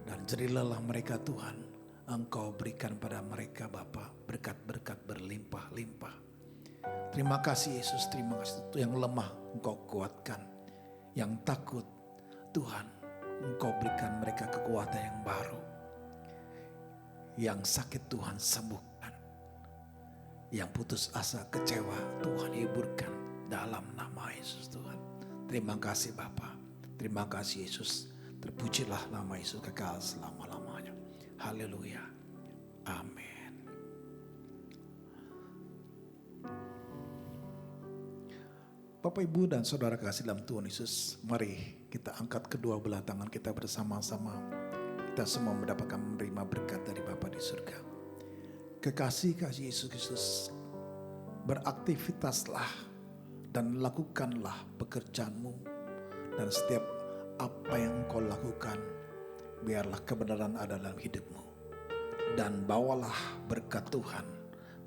Dan jadilah mereka Tuhan, Engkau berikan pada mereka Bapa berkat-berkat berlimpah-limpah. Terima kasih Yesus, terima kasih. Yang lemah Engkau kuatkan, yang takut Tuhan Engkau berikan mereka kekuatan yang baru. Yang sakit Tuhan sembuhkan, yang putus asa kecewa Tuhan hiburkan dalam nama Yesus Tuhan. Terima kasih Bapa, terima kasih Yesus. Terpujilah nama Yesus kekal selama-lamanya. Haleluya. Amin. Bapak, Ibu, dan Saudara kasih dalam Tuhan Yesus, mari kita angkat kedua belah tangan kita bersama-sama. Kita semua mendapatkan menerima berkat dari Bapa di surga. Kekasih-kasih Yesus Kristus, beraktivitaslah dan lakukanlah pekerjaanmu, dan setiap apa yang kau lakukan, biarlah kebenaran ada dalam hidupmu. Dan bawalah berkat Tuhan,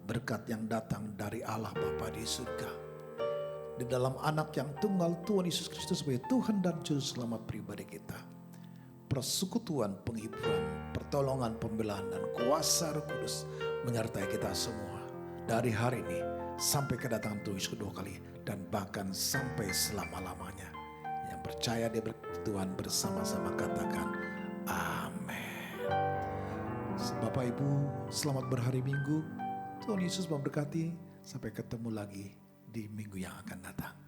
berkat yang datang dari Allah Bapa di surga, di dalam anak yang tunggal Tuhan Yesus Kristus sebagai Tuhan dan Juru Selamat pribadi kita. Persekutuan, penghiburan, pertolongan, pembelaan, dan kuasa Roh Kudus menyertai kita semua dari hari ini sampai kedatangan Tuhan Yesus kedua kali, dan bahkan sampai selama-lamanya. Yang percaya dia Tuhan bersama-sama katakan amin. Bapak Ibu, selamat berhari Minggu. Tuhan Yesus memberkati. Sampai ketemu lagi di minggu yang akan datang.